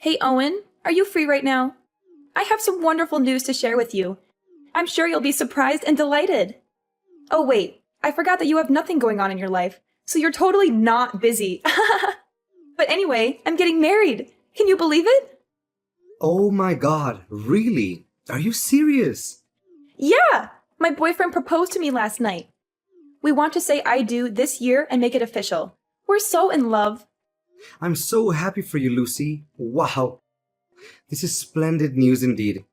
Hey Owen, are you free right now? I have some wonderful news to share with you. I'm sure you'll be surprised and delighted. Oh wait, I forgot that you have nothing going on in your life, so you're totally not busy. But anyway, I'm getting married. Can you believe it? Oh my god, really? Are you serious? Yeah! My boyfriend proposed to me last night. We want to say I do this year and make it official. We're so in love. I'm so happy for you, Lucy. Wow. This is splendid news indeed.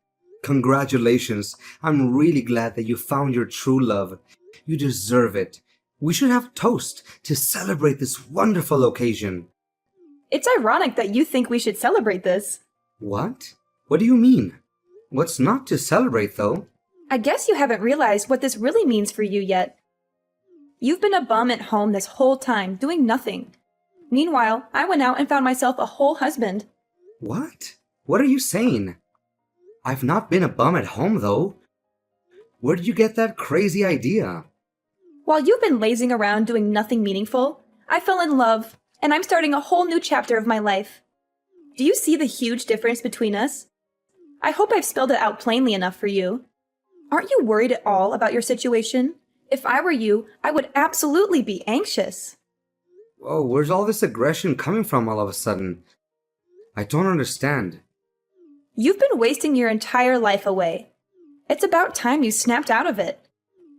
Congratulations. I'm really glad that you found your true love. You deserve it. We should have toast to celebrate this wonderful occasion. It's ironic that you think we should celebrate this. What? What do you mean? What's not to celebrate, though? I guess you haven't realized what this really means for you yet. You've been a bum at home this whole time, doing nothing. Meanwhile, I went out and found myself a whole husband. What? What are you saying? I've not been a bum at home, though. Where did you get that crazy idea? While you've been lazing around doing nothing meaningful, I fell in love, and I'm starting a whole new chapter of my life. Do you see the huge difference between us? I hope I've spelled it out plainly enough for you. Aren't you worried at all about your situation? If I were you, I would absolutely be anxious. Whoa, where's all this aggression coming from all of a sudden? I don't understand. You've been wasting your entire life away. It's about time you snapped out of it.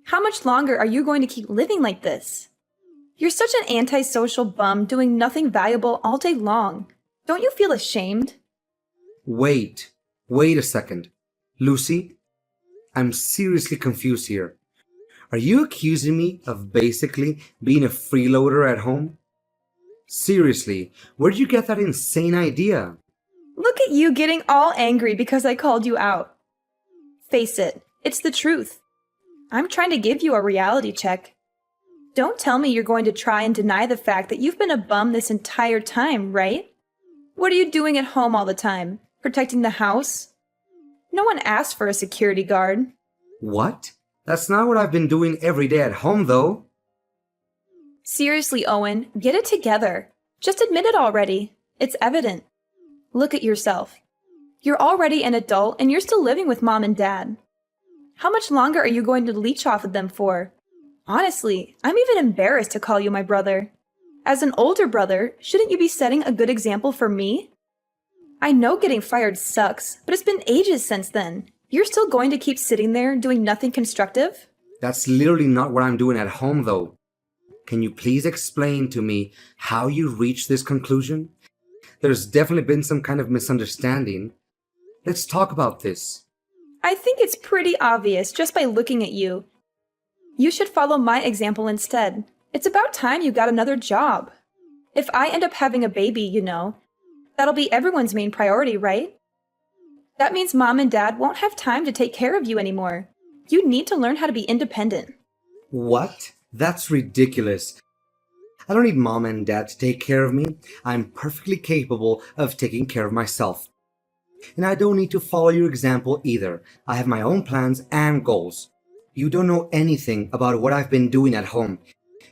How much longer are you going to keep living like this? You're such an antisocial bum doing nothing valuable all day long. Don't you feel ashamed? Wait a second. Lucy, I'm seriously confused here. Are you accusing me of basically being a freeloader at home? Seriously, where'd you get that insane idea? Look at you getting all angry because I called you out. Face it, it's the truth. I'm trying to give you a reality check. Don't tell me you're going to try and deny the fact that you've been a bum this entire time, right? What are you doing at home all the time? Protecting the house? No one asked for a security guard. What? That's not what I've been doing every day at home, though. Seriously, Owen, get it together. Just admit it already. It's evident. Look at yourself. You're already an adult and you're still living with mom and dad. How much longer are you going to leech off of them for? Honestly, I'm even embarrassed to call you my brother. As an older brother, shouldn't you be setting a good example for me? I know getting fired sucks, but it's been ages since then. You're still going to keep sitting there doing nothing constructive? That's literally not what I'm doing at home, though. Can you please explain to me how you reached this conclusion? There's definitely been some kind of misunderstanding. Let's talk about this. I think it's pretty obvious just by looking at you. You should follow my example instead. It's about time you got another job. If I end up having a baby, that'll be everyone's main priority, right? That means mom and dad won't have time to take care of you anymore. You need to learn how to be independent. What? That's ridiculous. I don't need mom and dad to take care of me. I'm perfectly capable of taking care of myself. And I don't need to follow your example either. I have my own plans and goals. You don't know anything about what I've been doing at home.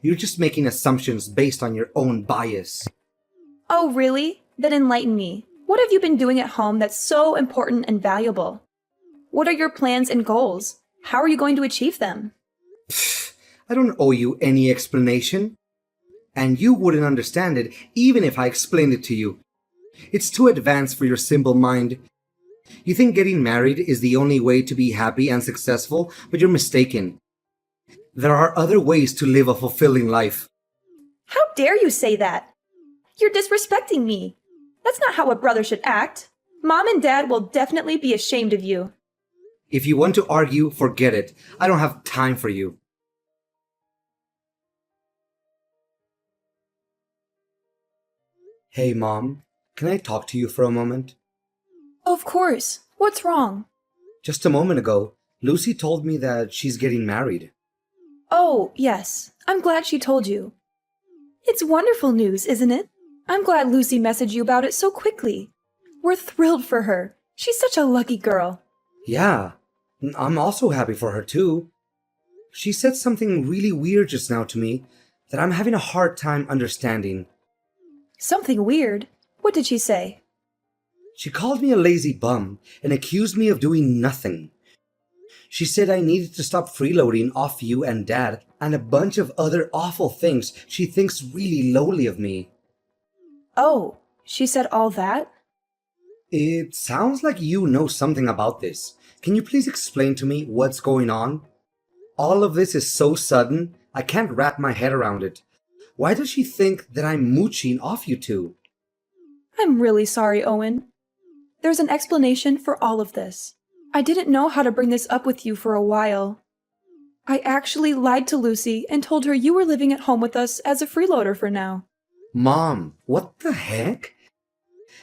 You're just making assumptions based on your own bias. Oh, really? Then enlighten me. What have you been doing at home that's so important and valuable? What are your plans and goals? How are you going to achieve them? I don't owe you any explanation. And you wouldn't understand it even if I explained it to you. It's too advanced for your simple mind. You think getting married is the only way to be happy and successful, but you're mistaken. There are other ways to live a fulfilling life. How dare you say that? You're disrespecting me. That's not how a brother should act. Mom and dad will definitely be ashamed of you. If you want to argue, forget it. I don't have time for you. Hey, Mom, can I talk to you for a moment? Of course. What's wrong? Just a moment ago, Lucy told me that she's getting married. Oh, yes. I'm glad she told you. It's wonderful news, isn't it? I'm glad Lucy messaged you about it so quickly. We're thrilled for her. She's such a lucky girl. Yeah, I'm also happy for her too. She said something really weird just now to me that I'm having a hard time understanding. Something weird? What did she say? She called me a lazy bum and accused me of doing nothing. She said I needed to stop freeloading off you and Dad and a bunch of other awful things she thinks really lowly of me. Oh, she said all that? It sounds like you know something about this. Can you please explain to me what's going on? All of this is so sudden, I can't wrap my head around it. Why does she think that I'm mooching off you two? I'm really sorry, Owen. There's an explanation for all of this. I didn't know how to bring this up with you for a while. I actually lied to Lucy and told her you were living at home with us as a freeloader for now. Mom, what the heck?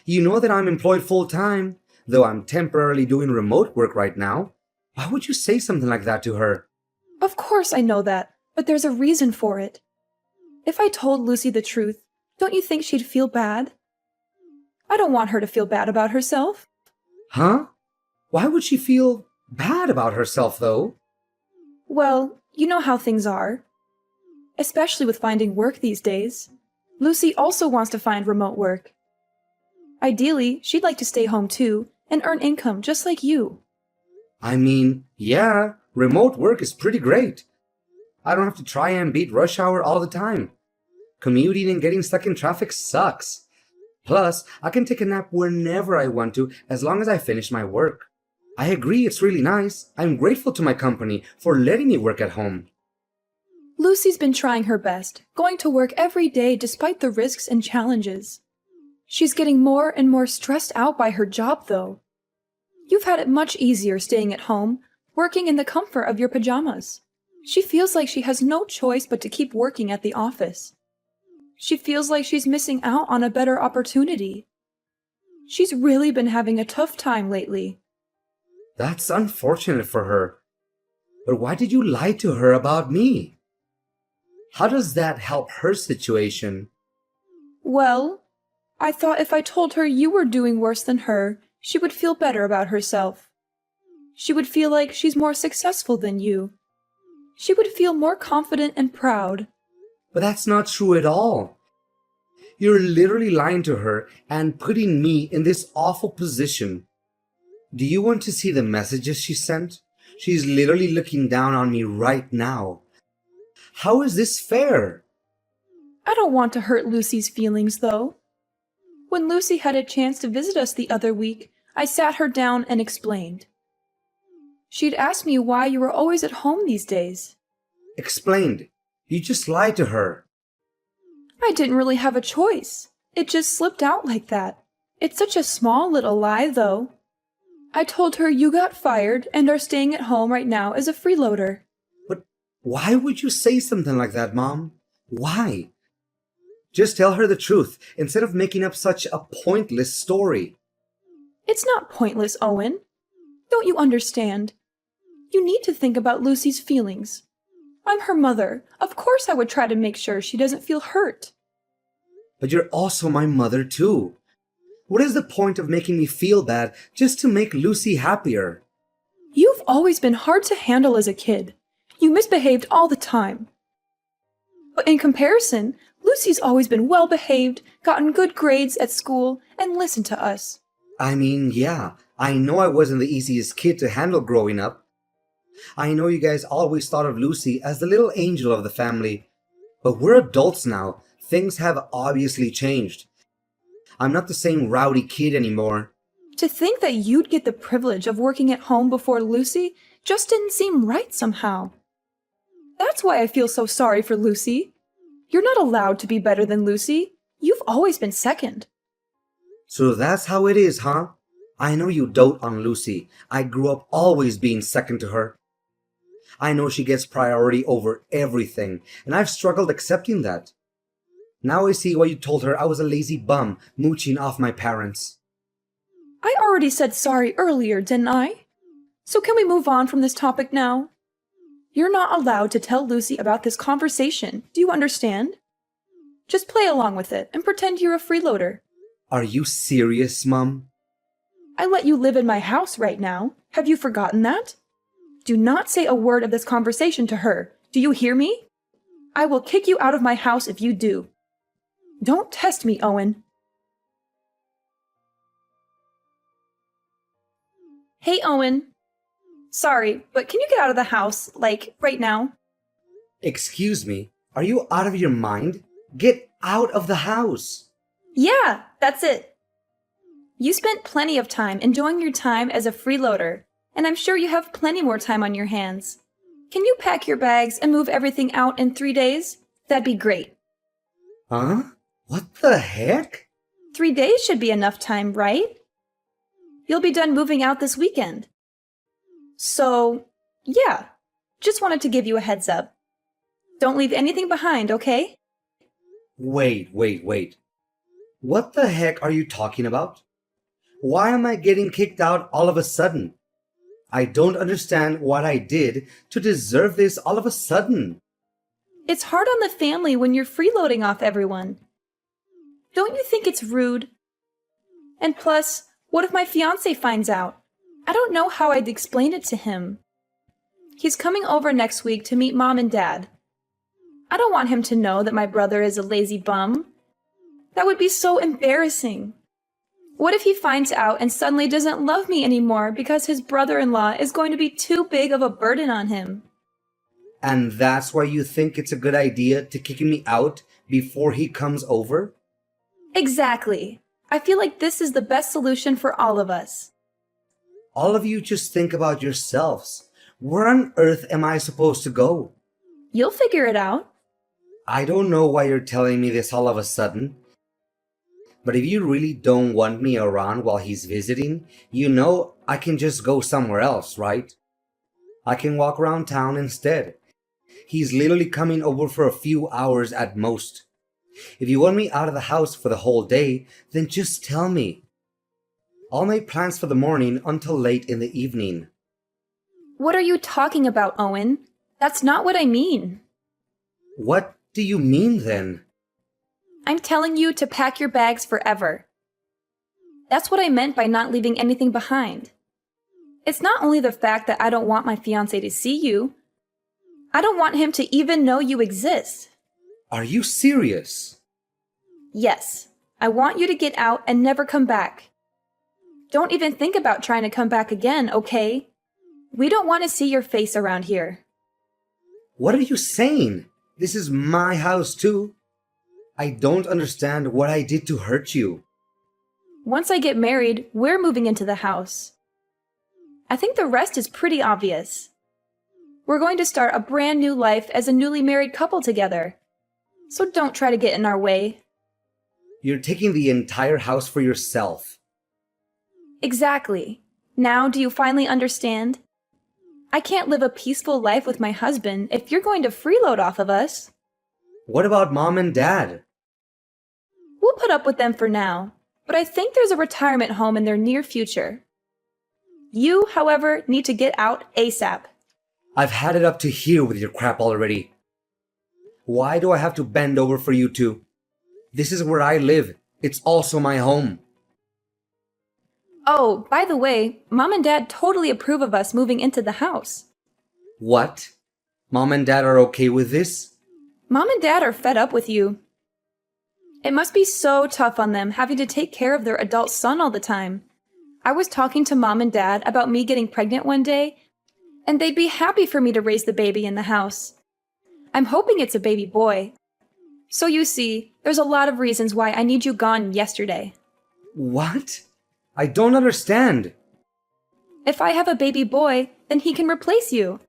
You know that I'm employed full-time, though I'm temporarily doing remote work right now. Why would you say something like that to her? Of course I know that, but there's a reason for it. If I told Lucy the truth, don't you think she'd feel bad? I don't want her to feel bad about herself. Huh? Why would she feel bad about herself, though? Well, you know how things are. Especially with finding work these days. Lucy also wants to find remote work. Ideally, she'd like to stay home too and earn income just like you. I mean, yeah, remote work is pretty great. I don't have to try and beat rush hour all the time. Commuting and getting stuck in traffic sucks. Plus, I can take a nap whenever I want to as long as I finish my work. I agree it's really nice. I'm grateful to my company for letting me work at home. Lucy's been trying her best, going to work every day despite the risks and challenges. She's getting more and more stressed out by her job, though. You've had it much easier staying at home, working in the comfort of your pajamas. She feels like she has no choice but to keep working at the office. She feels like she's missing out on a better opportunity. She's really been having a tough time lately. That's unfortunate for her. But why did you lie to her about me? How does that help her situation? Well, I thought if I told her you were doing worse than her, she would feel better about herself. She would feel like she's more successful than you. She would feel more confident and proud. But that's not true at all. You're literally lying to her and putting me in this awful position. Do you want to see the messages she sent? She's literally looking down on me right now. How is this fair? I don't want to hurt Lucy's feelings, though. When Lucy had a chance to visit us the other week, I sat her down and explained. She'd asked me why you were always at home these days. Explained. You just lied to her. I didn't really have a choice. It just slipped out like that. It's such a small little lie, though. I told her you got fired and are staying at home right now as a freeloader. But why would you say something like that, Mom? Why? Just tell her the truth instead of making up such a pointless story. It's not pointless, Owen. Don't you understand? You need to think about Lucy's feelings. I'm her mother. Of course I would try to make sure she doesn't feel hurt. But you're also my mother, too. What is the point of making me feel bad just to make Lucy happier? You've always been hard to handle as a kid. You misbehaved all the time. But in comparison, Lucy's always been well-behaved, gotten good grades at school, and listened to us. I mean, yeah, I know I wasn't the easiest kid to handle growing up. I know you guys always thought of Lucy as the little angel of the family. But we're adults now. Things have obviously changed. I'm not the same rowdy kid anymore. To think that you'd get the privilege of working at home before Lucy just didn't seem right somehow. That's why I feel so sorry for Lucy. You're not allowed to be better than Lucy. You've always been second. So that's how it is, huh? I know you dote on Lucy. I grew up always being second to her. I know she gets priority over everything, and I've struggled accepting that. Now I see why you told her I was a lazy bum mooching off my parents. I already said sorry earlier, didn't I? So can we move on from this topic now? You're not allowed to tell Lucy about this conversation. Do you understand? Just play along with it and pretend you're a freeloader. Are you serious, Mom? I let you live in my house right now. Have you forgotten that? Do not say a word of this conversation to her. Do you hear me? I will kick you out of my house if you do. Don't test me, Owen. Hey, Owen. Sorry, but can you get out of the house, like, right now? Excuse me, are you out of your mind? Get out of the house! Yeah, that's it. You spent plenty of time enjoying your time as a freeloader, and I'm sure you have plenty more time on your hands. Can you pack your bags and move everything out in 3 days? That'd be great. Huh? What the heck? 3 days should be enough time, right? You'll be done moving out this weekend. So, yeah, just wanted to give you a heads up. Don't leave anything behind, okay? Wait. What the heck are you talking about? Why am I getting kicked out all of a sudden? I don't understand what I did to deserve this all of a sudden. It's hard on the family when you're freeloading off everyone. Don't you think it's rude? And plus, what if my fiancé finds out? I don't know how I'd explain it to him. He's coming over next week to meet Mom and Dad. I don't want him to know that my brother is a lazy bum. That would be so embarrassing. What if he finds out and suddenly doesn't love me anymore because his brother-in-law is going to be too big of a burden on him? And that's why you think it's a good idea to kick me out before he comes over? Exactly. I feel like this is the best solution for all of us. All of you just think about yourselves. Where on earth am I supposed to go? You'll figure it out. I don't know why you're telling me this all of a sudden. But if you really don't want me around while he's visiting, you know I can just go somewhere else, right? I can walk around town instead. He's literally coming over for a few hours at most. If you want me out of the house for the whole day, then just tell me. I'll make plans for the morning until late in the evening. What are you talking about, Owen? That's not what I mean. What do you mean then? I'm telling you to pack your bags forever. That's what I meant by not leaving anything behind. It's not only the fact that I don't want my fiancé to see you. I don't want him to even know you exist. Are you serious? Yes, I want you to get out and never come back. Don't even think about trying to come back again, okay? We don't want to see your face around here. What are you saying? This is my house too. I don't understand what I did to hurt you. Once I get married, we're moving into the house. I think the rest is pretty obvious. We're going to start a brand new life as a newly married couple together. So don't try to get in our way. You're taking the entire house for yourself. Exactly. Now do you finally understand? I can't live a peaceful life with my husband if you're going to freeload off of us. What about Mom and Dad? We'll put up with them for now, but I think there's a retirement home in their near future. You, however, need to get out ASAP. I've had it up to here with your crap already. Why do I have to bend over for you two? This is where I live. It's also my home. Oh, by the way, Mom and Dad totally approve of us moving into the house. What? Mom and Dad are okay with this? Mom and Dad are fed up with you. It must be so tough on them having to take care of their adult son all the time. I was talking to Mom and Dad about me getting pregnant one day, and they'd be happy for me to raise the baby in the house. I'm hoping it's a baby boy. So you see, there's a lot of reasons why I need you gone yesterday. What? I don't understand. If I have a baby boy, then he can replace you.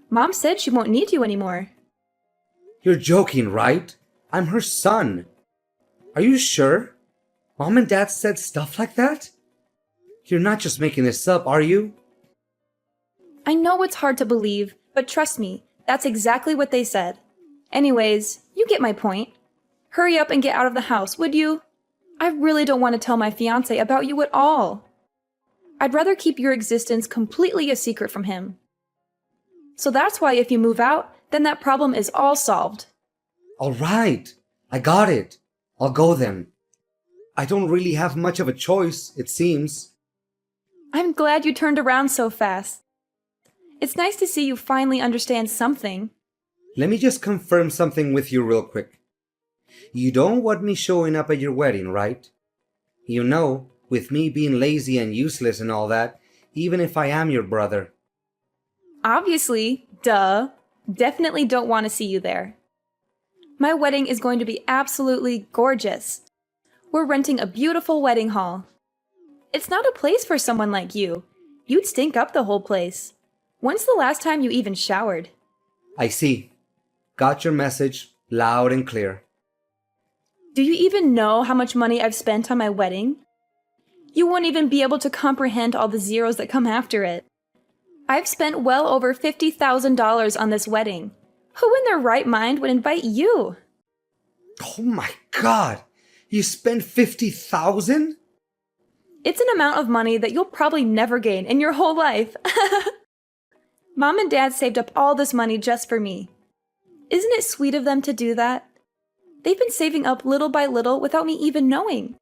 Mom said she won't need you anymore. You're joking, right? I'm her son. Are you sure? Mom and Dad said stuff like that? You're not just making this up, are you? I know it's hard to believe, but trust me, that's exactly what they said. Anyways, you get my point. Hurry up and get out of the house, would you? I really don't want to tell my fiancé about you at all. I'd rather keep your existence completely a secret from him. So that's why if you move out, then that problem is all solved. All right. I got it. I'll go then. I don't really have much of a choice, it seems. I'm glad you turned around so fast. It's nice to see you finally understand something. Let me just confirm something with you real quick. You don't want me showing up at your wedding, right? You know, with me being lazy and useless and all that, even if I am your brother. Obviously, duh. Definitely don't want to see you there. My wedding is going to be absolutely gorgeous. We're renting a beautiful wedding hall. It's not a place for someone like you. You'd stink up the whole place. When's the last time you even showered? I see. Got your message loud and clear. Do you even know how much money I've spent on my wedding? You won't even be able to comprehend all the zeros that come after it. I've spent well over $50,000 on this wedding. Who in their right mind would invite you? Oh my God! You spent 50,000? It's an amount of money that you'll probably never gain in your whole life. Mom and Dad saved up all this money just for me. Isn't it sweet of them to do that? They've been saving up little by little without me even knowing.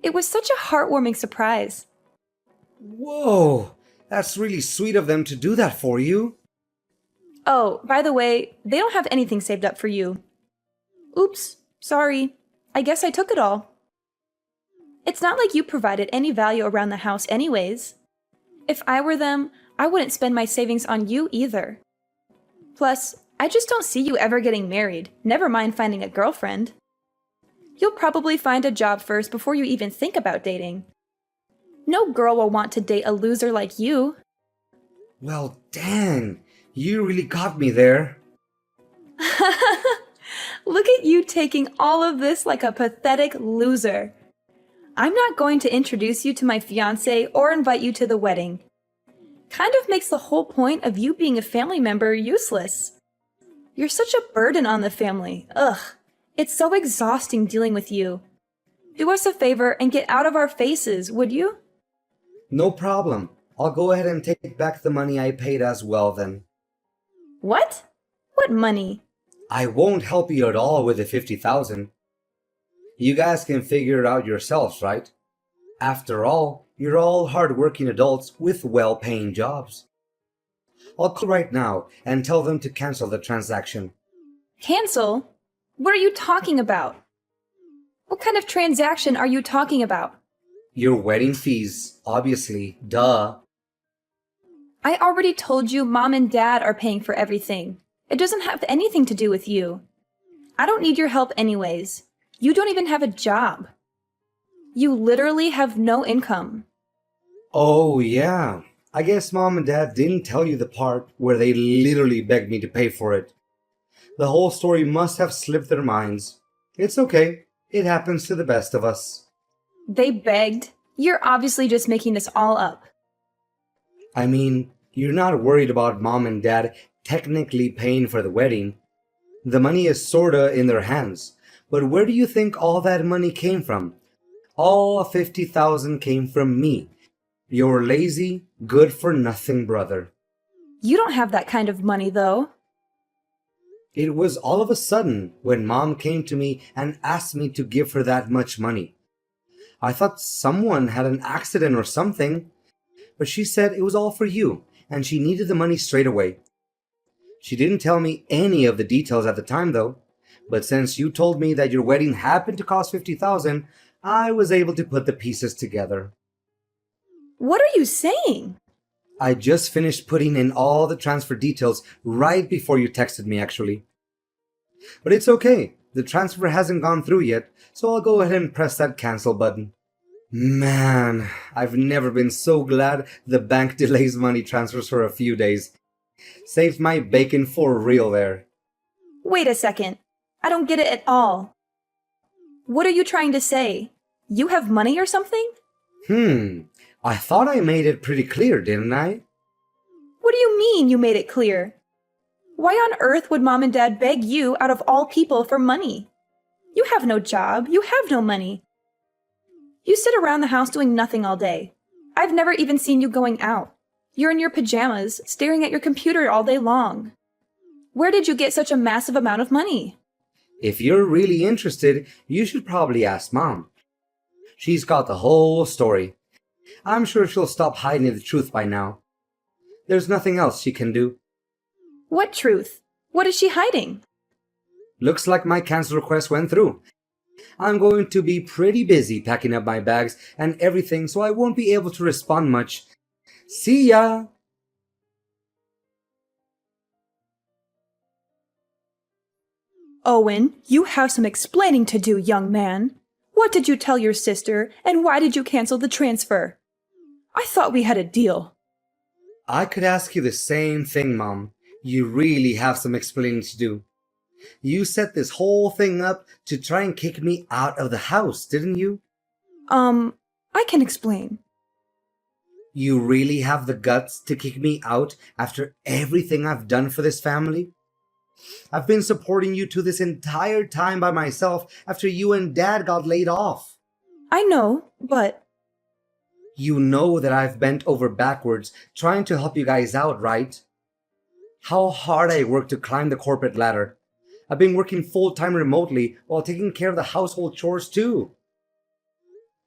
It was such a heartwarming surprise. Whoa! That's really sweet of them to do that for you. Oh, by the way, they don't have anything saved up for you. Oops, sorry. I guess I took it all. It's not like you provided any value around the house anyways. If I were them, I wouldn't spend my savings on you either. Plus, I just don't see you ever getting married, never mind finding a girlfriend. You'll probably find a job first before you even think about dating. No girl will want to date a loser like you. Well, dang. You really got me there. Look at you taking all of this like a pathetic loser. I'm not going to introduce you to my fiancé or invite you to the wedding. Kind of makes the whole point of you being a family member useless. You're such a burden on the family. Ugh. It's so exhausting dealing with you. Do us a favor and get out of our faces, would you? No problem. I'll go ahead and take back the money I paid as well then. What? What money? I won't help you at all with the 50,000. You guys can figure it out yourselves, right? After all, you're all hard-working adults with well-paying jobs. I'll call right now and tell them to cancel the transaction. Cancel? What are you talking about? What kind of transaction are you talking about? Your wedding fees, obviously, duh. I already told you Mom and Dad are paying for everything. It doesn't have anything to do with you. I don't need your help anyways. You don't even have a job. You literally have no income. Oh, yeah. I guess Mom and Dad didn't tell you the part where they literally begged me to pay for it. The whole story must have slipped their minds. It's okay. It happens to the best of us. They begged. You're obviously just making this all up. I mean, you're not worried about Mom and Dad technically paying for the wedding. The money is sorta in their hands. But where do you think all that money came from? All 50,000 came from me. Your lazy, good-for-nothing brother. You don't have that kind of money, though. It was all of a sudden when Mom came to me and asked me to give her that much money. I thought someone had an accident or something, but she said it was all for you, and she needed the money straight away. She didn't tell me any of the details at the time, though, but since you told me that your wedding happened to cost 50,000, I was able to put the pieces together. What are you saying? I just finished putting in all the transfer details right before you texted me, actually. But it's okay. The transfer hasn't gone through yet, so I'll go ahead and press that cancel button. Man, I've never been so glad the bank delays money transfers for a few days. Saved my bacon for real there. Wait a second. I don't get it at all. What are you trying to say? You have money or something? I thought I made it pretty clear, didn't I? What do you mean you made it clear? Why on earth would Mom and Dad beg you out of all people for money? You have no job. You have no money. You sit around the house doing nothing all day. I've never even seen you going out. You're in your pajamas, staring at your computer all day long. Where did you get such a massive amount of money? If you're really interested, you should probably ask Mom. She's got the whole story. I'm sure she'll stop hiding the truth by now. There's nothing else she can do. What truth? What is she hiding? Looks like my cancel request went through. I'm going to be pretty busy packing up my bags and everything, so I won't be able to respond much. See ya! Owen, you have some explaining to do, young man. What did you tell your sister, and why did you cancel the transfer? I thought we had a deal. I could ask you the same thing, Mom. You really have some explaining to do. You set this whole thing up to try and kick me out of the house, didn't you? I can explain. You really have the guts to kick me out after everything I've done for this family? I've been supporting you two this entire time by myself after you and Dad got laid off. I know, but You know that I've bent over backwards trying to help you guys out, right? How hard I worked to climb the corporate ladder. I've been working full-time remotely while taking care of the household chores too.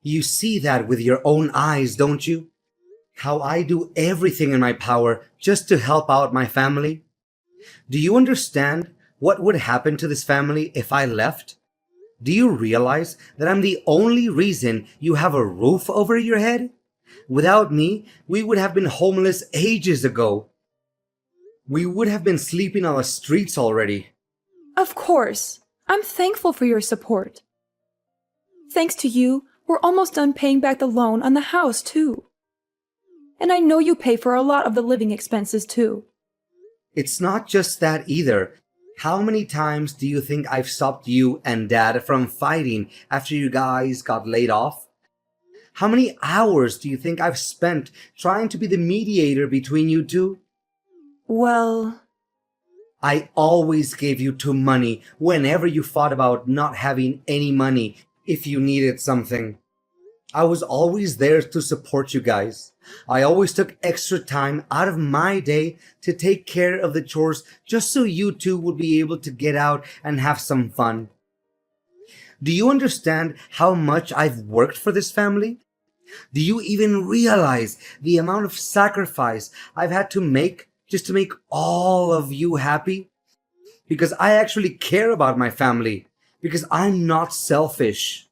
You see that with your own eyes, don't you? How I do everything in my power just to help out my family. Do you understand what would happen to this family if I left? Do you realize that I'm the only reason you have a roof over your head? Without me, we would have been homeless ages ago. We would have been sleeping on the streets already. of course, I'm thankful for your support. Thanks to you, we're almost done paying back the loan on the house, too. And I know you pay for a lot of the living expenses, too. It's not just that either. How many times do you think I've stopped you and Dad from fighting after you guys got laid off? How many hours do you think I've spent trying to be the mediator between you two? Well, I always gave you two money whenever you fought about not having any money if you needed something. I was always there to support you guys. I always took extra time out of my day to take care of the chores just so you two would be able to get out and have some fun. Do you understand how much I've worked for this family? Do you even realize the amount of sacrifice I've had to make just to make all of you happy? Because I actually care about my family. Because I'm not selfish.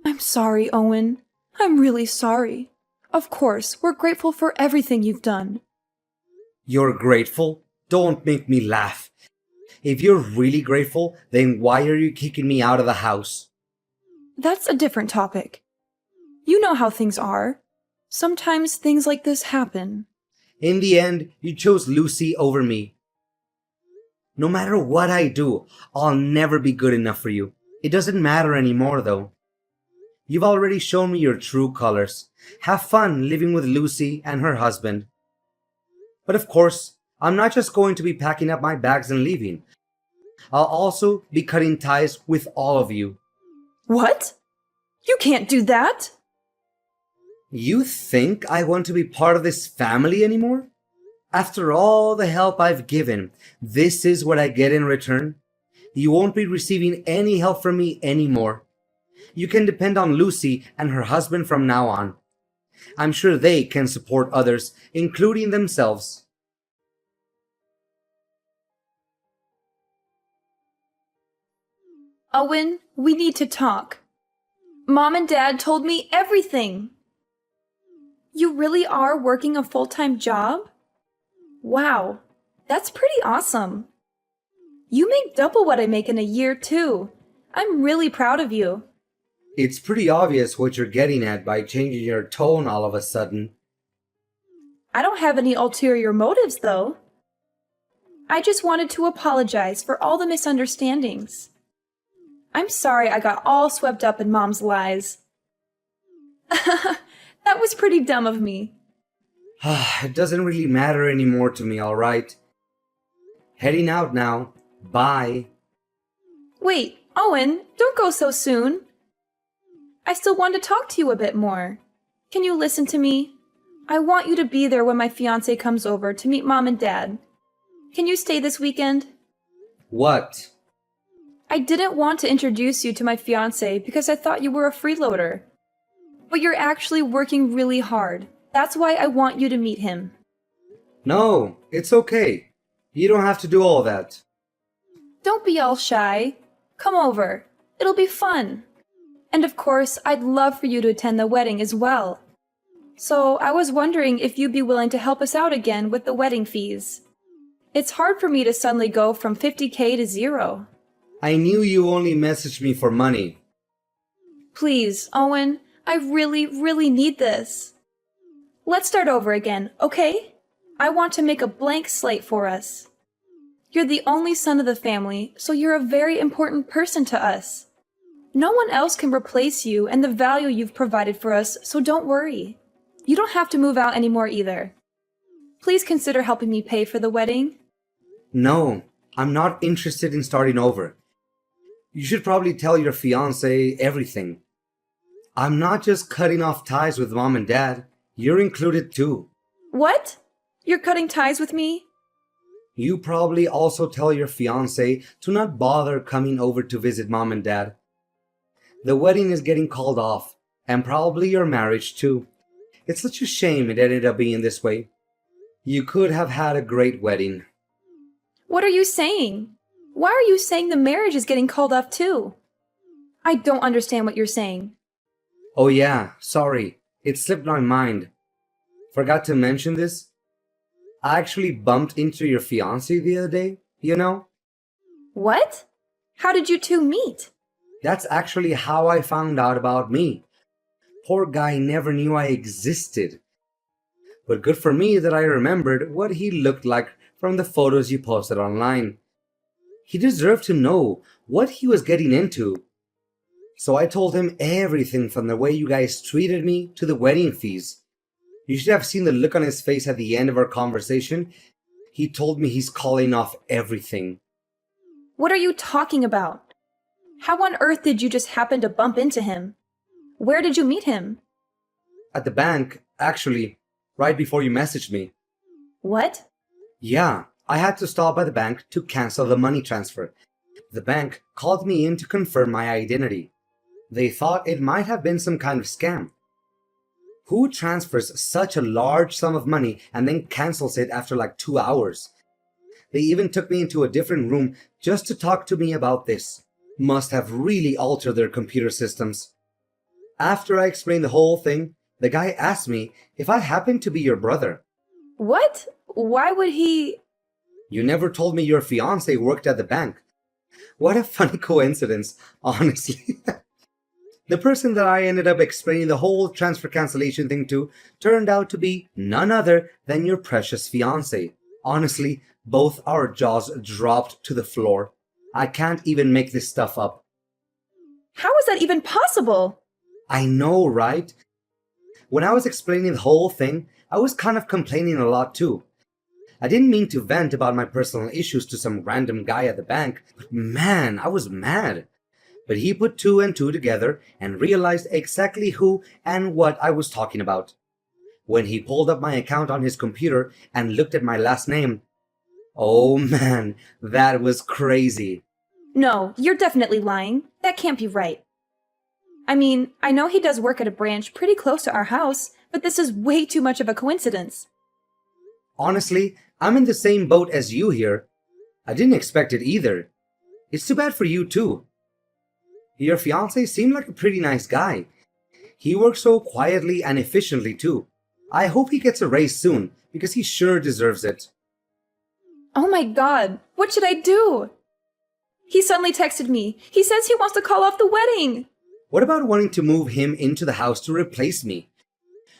I'm sorry, Owen. I'm really sorry. Of course, we're grateful for everything you've done. You're grateful? Don't make me laugh. If you're really grateful, then why are you kicking me out of the house? That's a different topic. You know how things are. Sometimes things like this happen. In the end, you chose Lucy over me. No matter what I do, I'll never be good enough for you. It doesn't matter anymore, though. You've already shown me your true colors. Have fun living with Lucy and her husband. But of course, I'm not just going to be packing up my bags and leaving. I'll also be cutting ties with all of you. What? You can't do that! You think I want to be part of this family anymore? After all the help I've given, this is what I get in return? You won't be receiving any help from me anymore. You can depend on Lucy and her husband from now on. I'm sure they can support others, including themselves. Owen, we need to talk. Mom and Dad told me everything. You really are working a full-time job? Wow, that's pretty awesome. You make double what I make in a year, too. I'm really proud of you. It's pretty obvious what you're getting at by changing your tone all of a sudden. I don't have any ulterior motives, though. I just wanted to apologize for all the misunderstandings. I'm sorry I got all swept up in Mom's lies. That was pretty dumb of me. It doesn't really matter anymore to me, alright? Heading out now. Bye. Wait, Owen, don't go so soon. I still want to talk to you a bit more. Can you listen to me? I want you to be there when my fiancé comes over to meet Mom and Dad. Can you stay this weekend? What? I didn't want to introduce you to my fiancé because I thought you were a freeloader. But you're actually working really hard. That's why I want you to meet him. No, it's okay. You don't have to do all that. Don't be all shy. Come over. It'll be fun. And of course, I'd love for you to attend the wedding as well. So I was wondering if you'd be willing to help us out again with the wedding fees. It's hard for me to suddenly go from 50K to zero. I knew you only messaged me for money. Please, Owen, I really need this. Let's start over again, okay? I want to make a blank slate for us. You're the only son of the family, so you're a very important person to us. No one else can replace you and the value you've provided for us, so don't worry. You don't have to move out anymore either. Please consider helping me pay for the wedding. No, I'm not interested in starting over. You should probably tell your fiancé everything. I'm not just cutting off ties with mom and dad. You're included too. What? You're cutting ties with me? You probably also tell your fiancé to not bother coming over to visit mom and dad. The wedding is getting called off, and probably your marriage too. It's such a shame it ended up being this way. You could have had a great wedding. What are you saying? Why are you saying the marriage is getting called off too? I don't understand what you're saying. Oh yeah, sorry. It slipped my mind. Forgot to mention this. I actually bumped into your fiancé the other day, you know? What? How did you two meet? That's actually how I found out about me. Poor guy never knew I existed. But good for me that I remembered what he looked like from the photos you posted online. He deserved to know what he was getting into. So I told him everything from the way you guys treated me to the wedding fees. You should have seen the look on his face at the end of our conversation. He told me he's calling off everything. What are you talking about? How on earth did you just happen to bump into him? Where did you meet him? At the bank, actually, right before you messaged me. What? Yeah, I had to stop by the bank to cancel the money transfer. The bank called me in to confirm my identity. They thought it might have been some kind of scam. Who transfers such a large sum of money and then cancels it after like 2 hours? They even took me into a different room just to talk to me about this. Must have really altered their computer systems. After I explained the whole thing, the guy asked me if I happened to be your brother. What? Why would he? You never told me your fiancé worked at the bank. What a funny coincidence, honestly. The person that I ended up explaining the whole transfer cancellation thing to turned out to be none other than your precious fiancé. Honestly, both our jaws dropped to the floor. I can't even make this stuff up. How is that even possible? I know, right? When I was explaining the whole thing, I was kind of complaining a lot too. I didn't mean to vent about my personal issues to some random guy at the bank, but man, I was mad. But he put two and two together and realized exactly who and what I was talking about. When he pulled up my account on his computer and looked at my last name, oh man, that was crazy. No, you're definitely lying. That can't be right. I mean, I know he does work at a branch pretty close to our house, but this is way too much of a coincidence. Honestly, I'm in the same boat as you here. I didn't expect it either. It's too bad for you too. Your fiancé seemed like a pretty nice guy. He works so quietly and efficiently too. I hope he gets a raise soon, because he sure deserves it. Oh my god, what should I do? He suddenly texted me. He says he wants to call off the wedding. What about wanting to move him into the house to replace me?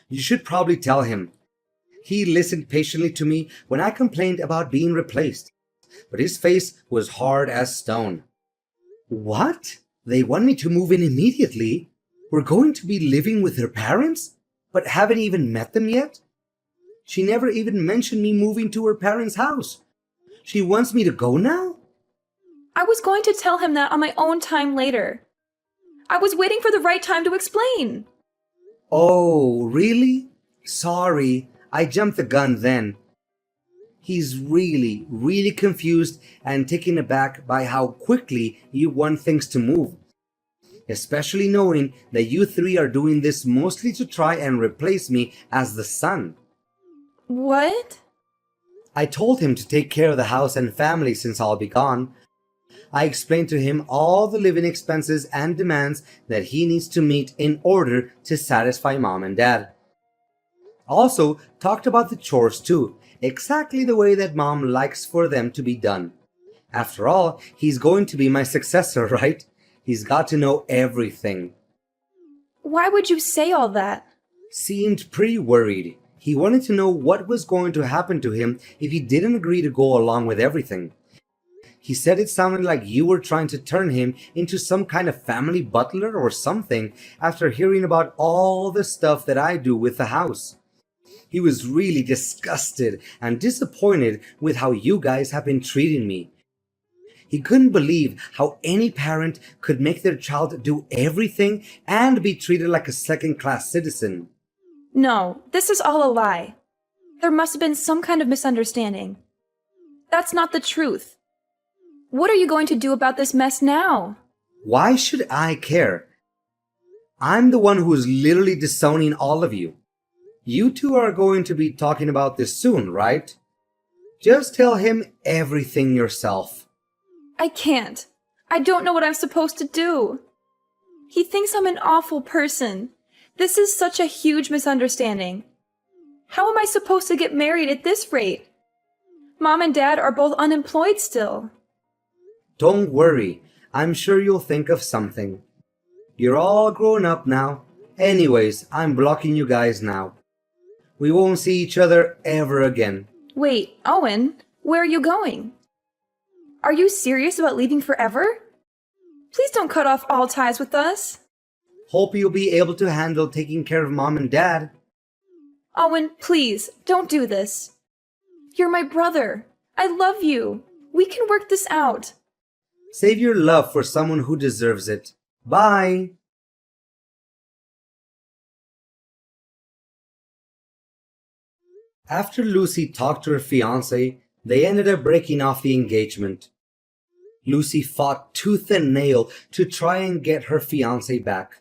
You should probably tell him. He listened patiently to me when I complained about being replaced, but his face was hard as stone. What? They want me to move in immediately? We're going to be living with her parents? But haven't even met them yet? She never even mentioned me moving to her parents' house. She wants me to go now? I was going to tell him that on my own time later. I was waiting for the right time to explain. Oh, really? Sorry, I jumped the gun then. He's really confused and taken aback by how quickly you want things to move. Especially knowing that you three are doing this mostly to try and replace me as the son. What? I told him to take care of the house and family since I'll be gone. I explained to him all the living expenses and demands that he needs to meet in order to satisfy mom and dad. Also, talked about the chores too, exactly the way that mom likes for them to be done. After all, he's going to be my successor, right? He's got to know everything. Why would you say all that? Seemed pretty worried. He wanted to know what was going to happen to him if he didn't agree to go along with everything. He said it sounded like you were trying to turn him into some kind of family butler or something after hearing about all the stuff that I do with the house. He was really disgusted and disappointed with how you guys have been treating me. He couldn't believe how any parent could make their child do everything and be treated like a second-class citizen. No, this is all a lie. There must have been some kind of misunderstanding. That's not the truth. What are you going to do about this mess now? Why should I care? I'm the one who is literally disowning all of you. You two are going to be talking about this soon, right? Just tell him everything yourself. I can't. I don't know what I'm supposed to do. He thinks I'm an awful person. This is such a huge misunderstanding. How am I supposed to get married at this rate? Mom and Dad are both unemployed still. Don't worry, I'm sure you'll think of something. You're all grown up now. Anyways, I'm blocking you guys now. We won't see each other ever again. Wait, Owen, where are you going? Are you serious about leaving forever? Please don't cut off all ties with us. Hope you'll be able to handle taking care of mom and dad. Owen, please, don't do this. You're my brother. I love you. We can work this out. Save your love for someone who deserves it. Bye! After Lucy talked to her fiancé, they ended up breaking off the engagement. Lucy fought tooth and nail to try and get her fiancé back.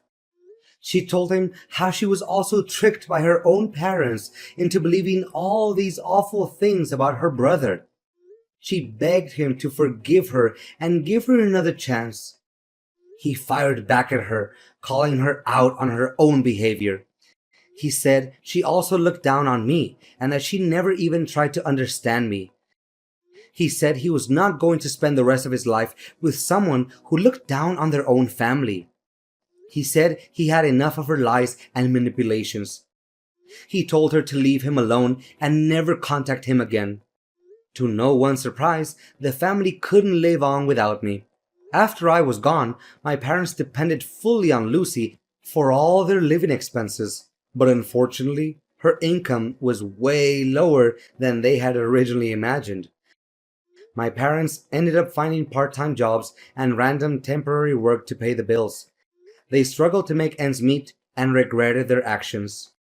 She told him how she was also tricked by her own parents into believing all these awful things about her brother. She begged him to forgive her and give her another chance. He fired back at her, calling her out on her own behavior. He said she also looked down on me and that she never even tried to understand me. He said he was not going to spend the rest of his life with someone who looked down on their own family. He said he had enough of her lies and manipulations. He told her to leave him alone and never contact him again. To no one's surprise, the family couldn't live on without me. After I was gone, my parents depended fully on Lucy for all their living expenses. But unfortunately, her income was way lower than they had originally imagined. My parents ended up finding part-time jobs and random temporary work to pay the bills. They struggled to make ends meet and regretted their actions.